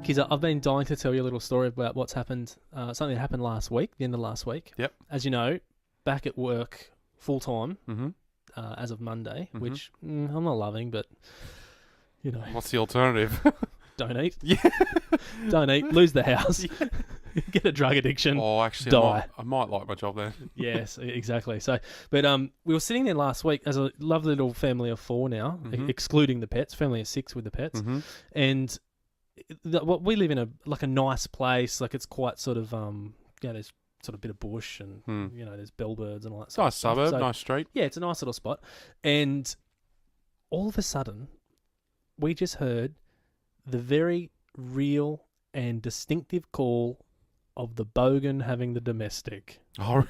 Kizza, I've been dying to tell you a little story about what's happened. Something that happened last week, the end of last week. Yep. As you know, back at work full time Mm-hmm. As of Monday, Mhm. which I'm not loving, but you know, What's the alternative? don't eat. Yeah. Don't eat. Lose the house. Get a drug addiction. Oh, actually, Die. I might like my job then. Yes, exactly. So, but we were sitting there last week as a lovely little family of 4 now, Mhm. excluding the pets. Family of 6 with the pets, Mm-hmm. and what we live in a nice place. Like it's quite sort of there's sort of a bit of bush and there's bellbirds and all that. It's a Sort nice of stuff. suburb, So, nice street. yeah, it's a nice little spot. And all of a sudden, we just heard the very real and distinctive call of the bogan having the domestic. Oh,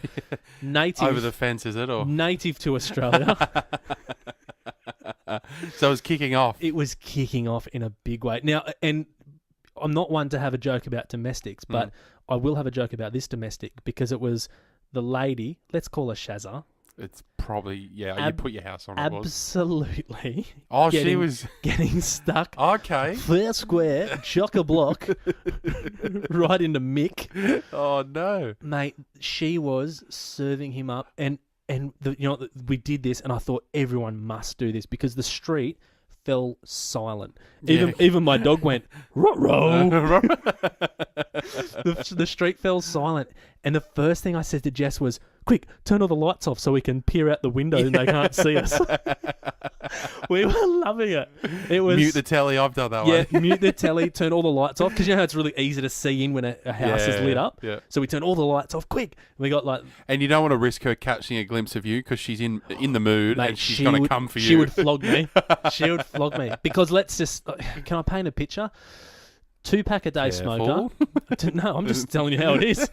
Native over the fence, is it? Or native to Australia. So it was kicking off. It was kicking off in a big way. Now, and I'm not one to have a joke about domestics, but I will have a joke about this domestic because it was the lady, let's call her Shazza. It's probably, you put your house on it. Absolutely. Oh, she was getting stuck. Okay. Fair square, chock-a-block, right into Mick. Oh, no. Mate, she was serving him up. And we did this, and I thought everyone must do this because the street fell silent. Even my dog went, ruh-roh. The street fell silent. And the first thing I said to Jess was, quick, turn all the lights off so we can peer out the window and they can't see us. We were loving it. It was Mute the telly. I've done that one. Yeah, mute the telly, turn all the lights off. Because you know how it's really easy to see in when a house is lit up. Yeah. So we turned all the lights off, quick. We got like... And you don't want to risk her catching a glimpse of you because she's in the mood Mate, and she's going to come for you. She would flog me. She would flog me. Because let's just... Can I paint a picture? 2-pack a day smoker. No, I'm just telling you how it is.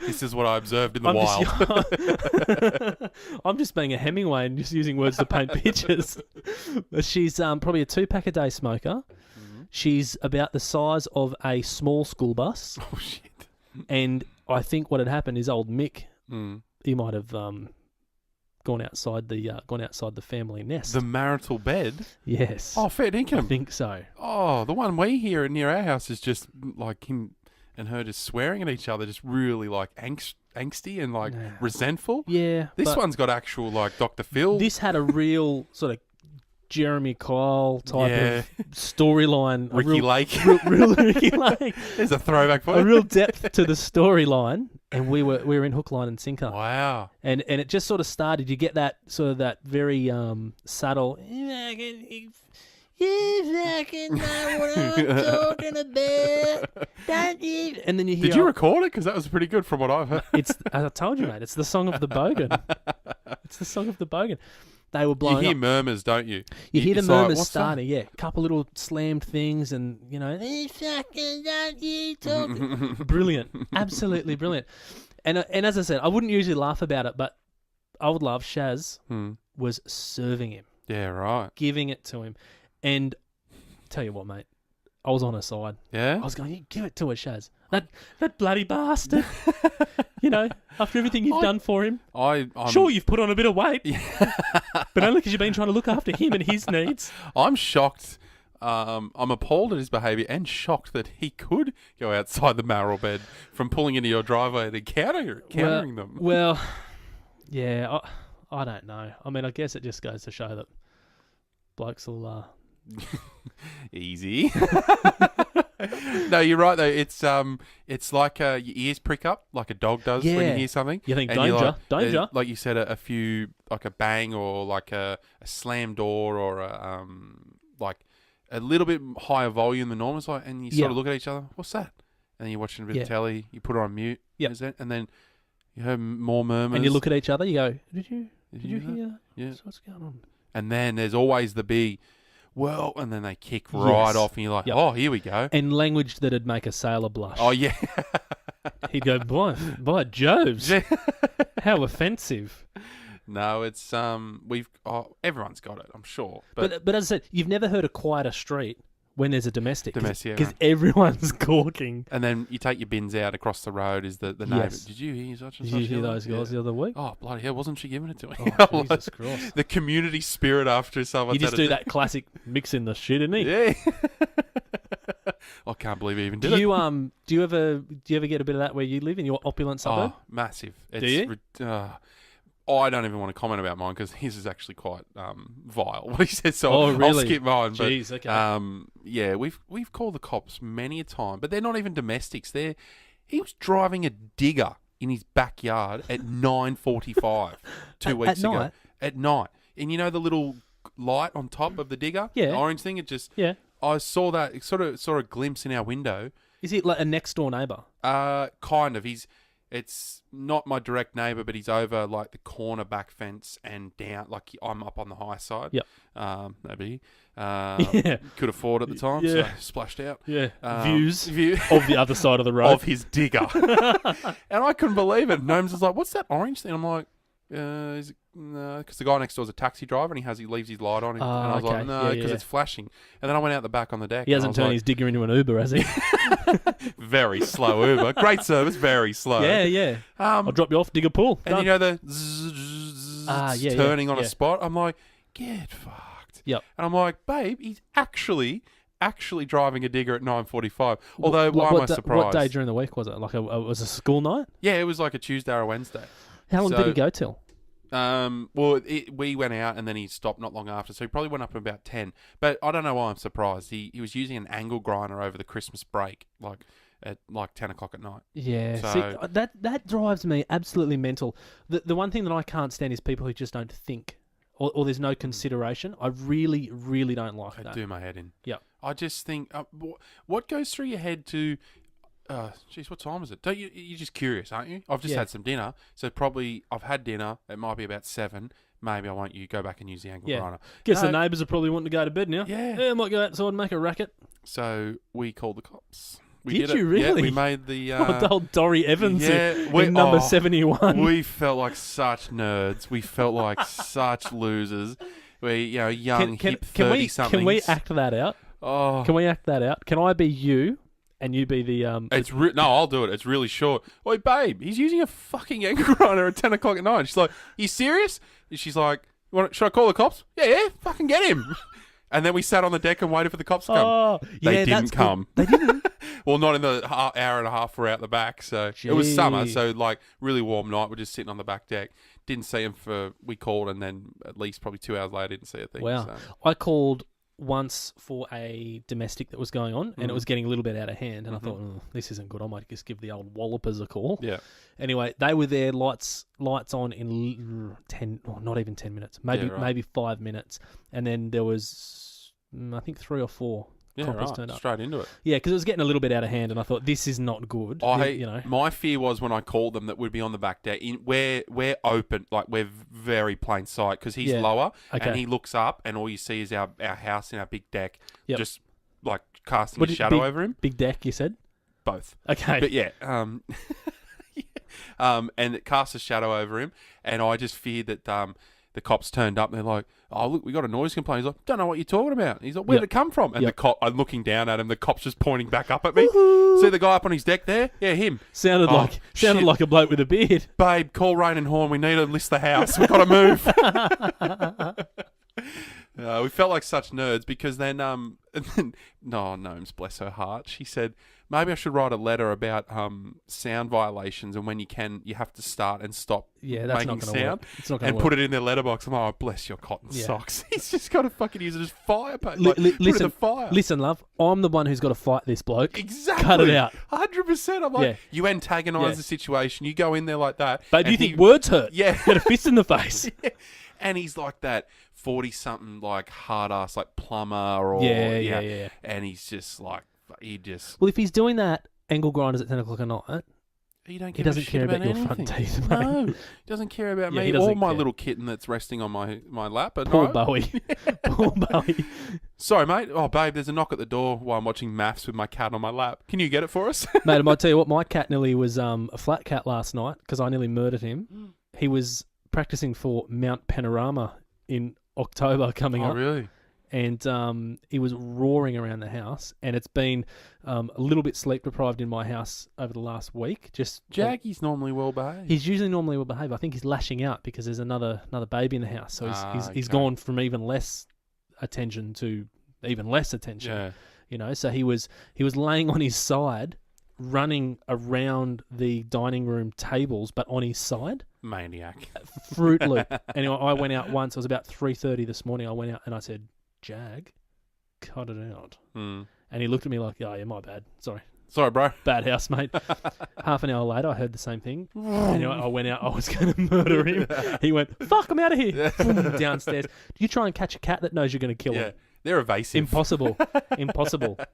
This is what I observed in the wild. I'm just being a Hemingway and just using words to paint pictures. She's probably a 2-pack a day smoker. Mm-hmm. She's about the size of a small school bus. Oh, shit. And I think what had happened is old Mick, he might have gone outside the family nest. The marital bed? Yes. Oh, fair dinkum. I think so. Oh, the one we hear near our house is just like him and her just swearing at each other, just really like angsty and like resentful. Yeah. This one's got actual like Dr. Phil. This had a real sort of Jeremy Kyle type of storyline. Ricky Lake. Real Ricky Lake. There's a throwback for you. A real depth to the storyline. And we were in hook, line and sinker. Wow. And it just sort of started. You get that sort of that very subtle. You fucking know what I'm talking about, don't you? And then you hear. Did you record it? Because that was pretty good from what I've heard. It's, as I told you, mate. It's the song of the bogan. It's the song of the bogan. They were blowing. You hear up. Murmurs, don't you? You hear the it's murmurs like, starting. Yeah, a couple little slammed things, and you fucking don't you talk. Brilliant, absolutely brilliant. And as I said, I wouldn't usually laugh about it, but I would laugh. Shaz was serving him. Yeah, right. Giving it to him. And tell you what, mate, I was on her side. Yeah? I was going, give it to her, Shaz. That bloody bastard. After everything you've done for him. I'm sure, you've put on a bit of weight. But only because you've been trying to look after him and his needs. I'm shocked. I'm appalled at his behaviour and shocked that he could go outside the marrow bed from pulling into your driveway and encountering them. Well, yeah, I don't know. I mean, I guess it just goes to show that blokes will... Easy. No, you're right though. It's like your ears prick up like a dog does when you hear something. You think and danger. Like you said, a few like a bang or like a slam door or like a little bit higher volume than normal. And you sort of look at each other. What's that? And then you're watching a bit of telly. You put it on mute. Yeah. And then you hear more murmurs. And you look at each other. You go, Did you hear that? Yeah. So what's going on? And then there's always the big, well, and then they kick right off, and you're like, oh, here we go. And language that'd make a sailor blush. Oh, yeah. He'd go, by Joves, how offensive. No, it's everyone's got it, I'm sure. But as I said, you've never heard a quieter street when there's a domestic. Because right. everyone's gawking. And then you take your bins out across the road is the neighbour. Yes. Did you hear such and Did such? you hear those guys the other week? Oh, bloody hell, wasn't she giving it to me? Oh, Jesus Christ. The community spirit after someone. You just do that classic mix in the shit, innit? Yeah. I can't believe he even did Do it. you do you ever get a bit of that where you live in your opulent suburb? Oh, massive. Do you? I don't even want to comment about mine because his is actually quite vile. What he says, so Oh, I'll really? skip mine. Jeez, but, okay. yeah, we've called the cops many a time, but they're not even domestics. He was driving a digger in his backyard at 9:45 2 weeks ago. Night? At night. And you know the little light on top of the digger? Yeah. The orange thing? It just... Yeah. I saw that, it sort of saw a glimpse in our window. Is he like a next door neighbour? Kind of. It's not my direct neighbour, but he's over like the corner back fence and down. Like I'm up on the high side. Yep. Maybe. Yeah. Could afford at the time, Yeah. so splashed out. Yeah. View Of the other side of the road. of his digger. And I couldn't believe it. Gnomes was like, "What's that orange thing?" I'm like, "Is it?" No, because the guy next door is a taxi driver and he leaves his light on. And I was okay. like, no, Yeah, because yeah. it's flashing. And then I went out the back on the deck. He hasn't and turned his digger into an Uber, has he? very slow Uber. Great service, very slow. Yeah, yeah. I'll drop you off, dig a pool. And Done. you know the zzz turning on a spot? I'm like, get fucked. Yep. And I'm like, babe, he's actually driving a digger at 9:45. Although, why am I surprised? What day during the week was it? Like was it a school night? Yeah, it was like a Tuesday or a Wednesday. How long did he go till? Well, we went out and then he stopped not long after, so he probably went up at about 10. But I don't know why I'm surprised. He was using an angle grinder over the Christmas break, like at like 10 o'clock at night. Yeah, So- see, that drives me absolutely mental. The one thing that I can't stand is people who just don't think, or there's no consideration. I really, really don't like I that. do my head in. Yep. I just think, what goes through your head to... geez, what time is it? Don't you're just curious, aren't you? I've just had some dinner, so probably I've had dinner. It might be about 7. Maybe I won't go back and use the angle grinder. Guess the neighbours are probably wanting to go to bed now. Yeah. I might go outside and make a racket. So we called the cops. Did it. you really? Yeah, we made the... the old Dory Evans in we- number 71. We felt like such nerds. We felt like such losers. We, young, hip 30-somethings. Can we act that out? Oh. Can we act that out? Can I be you and you be the... No, I'll do it. It's really short. Oi, babe, he's using a fucking angle grinder at 10 o'clock at night. She's like, you serious? And she's like, should I call the cops? Yeah, fucking get him. And then we sat on the deck and waited for the cops to come. Oh, They yeah, didn't come. They didn't? Well, not in the hour and a half we're out the back. So it was summer, Gee. so like really warm night. We're just sitting on the back deck. Didn't see him we called, and then at least probably 2 hours later, didn't see a thing. Wow. So. I called once for a domestic that was going on, and it was getting a little bit out of hand, and I thought, this isn't good. I might just give the old wallopers a call. Yeah. Anyway, they were there, lights on in 10, or not even 10 minutes, maybe 5 minutes, and then there was, I think 3 or 4 coppers turned up. Straight into it. Yeah, because it was getting a little bit out of hand, and I thought, this is not good. My fear was when I called them that we'd be on the back deck. We're open, like we're very plain sight because he's lower, and he looks up, and all you see is our house and our big deck, just like casting a shadow over him. Big deck, you said? Both. Okay. But yeah, and it casts a shadow over him, and I just feared that the cops turned up and they're like, oh, look, we got a noise complaint. He's like, don't know what you're talking about. He's like, where did it come from? And I'm looking down at him, the cop's just pointing back up at me. See the guy up on his deck there? Yeah, him. Sounded like a bloke with a beard. Babe, call Rain and Horn. We need to list the house. We've got to move. We felt like such nerds because then, Gnomes, bless her heart, she said, maybe I should write a letter about sound violations and when you have to start and stop that's making not gonna sound. work. It's not gonna and work. put it in their letterbox. I'm like, oh, bless your cotton socks. He's just got to fucking use it as fire. Listen, fire. Listen, love, I'm the one who's got to fight this bloke. Exactly. Cut it out. 100%. I'm like, you antagonise the situation. You go in there like that. But do you think words hurt? Yeah. Get a fist in the face. Yeah. And he's like that 40-something, like, hard-ass, like, plumber or... Yeah. And he's just like, Well, if he's doing that, angle grinders at 10 o'clock at night, he doesn't care about your front teeth, mate. No, he doesn't care about me doesn't or my care. little kitten that's resting on my lap. But Poor no. Bowie. Poor Bowie. Sorry, mate. Oh, babe, there's a knock at the door while I'm watching maths with my cat on my lap. Can you get it for us? Mate, I might tell you what, my cat nearly was a flat cat last night because I nearly murdered him. He was practicing for Mount Panorama in October coming up. Oh, really? And he was roaring around the house, and it's been a little bit sleep deprived in my house over the last week. Jackie's normally well behaved. He's usually normally well behaved. I think he's lashing out because there's another baby in the house, so he's gone from even less attention to even less attention. You know, so he was laying on his side, running around the dining room tables, but on his side. Maniac. Fruit Loop. Anyway, I went out once. It was about 3:30 this morning. I went out and I said, "Jag, cut it out." Mm. And he looked at me like, "Oh, yeah, my bad. Sorry, bro. Bad house, mate." Half an hour later, I heard the same thing. Anyway, I went out. I was going to murder him. He went, "Fuck, I'm out of here." Boom, downstairs. You try and catch a cat that knows you're going to kill him. They're evasive. Impossible.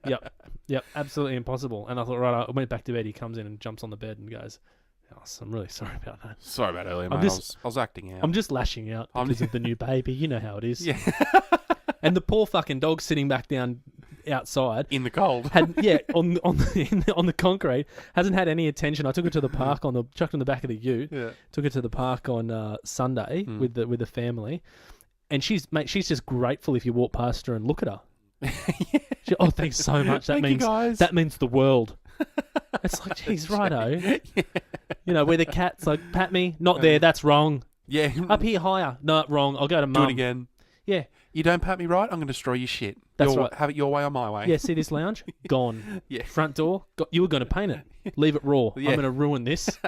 Yep. Absolutely impossible. And I thought, right, I went back to bed. He comes in and jumps on the bed and goes, "Oh, I'm really sorry about that." Sorry about earlier, mate. I was acting out. I'm just lashing out because of the new baby. You know how it is. Yeah. And the poor fucking dog sitting back down outside in the cold. on the concrete, hasn't had any attention. I took her to the park chucked in the back of the ute. Yeah. Took her to the park on Sunday with the family, and she's just grateful if you walk past her and look at her. Oh, thanks so much. That means the world. It's like, geez, righto. Yeah. You know, where the cat's like, "Pat me, not there. That's wrong. Yeah, up here higher. No, wrong. I'll go to mum. Do it again. Yeah. You don't pat me right, I'm going to destroy your shit. That's right. Have it your way or my way. Yeah, see this lounge? Gone. Yeah. Front door? You were going to paint it. Leave it raw. Yeah. I'm going to ruin this.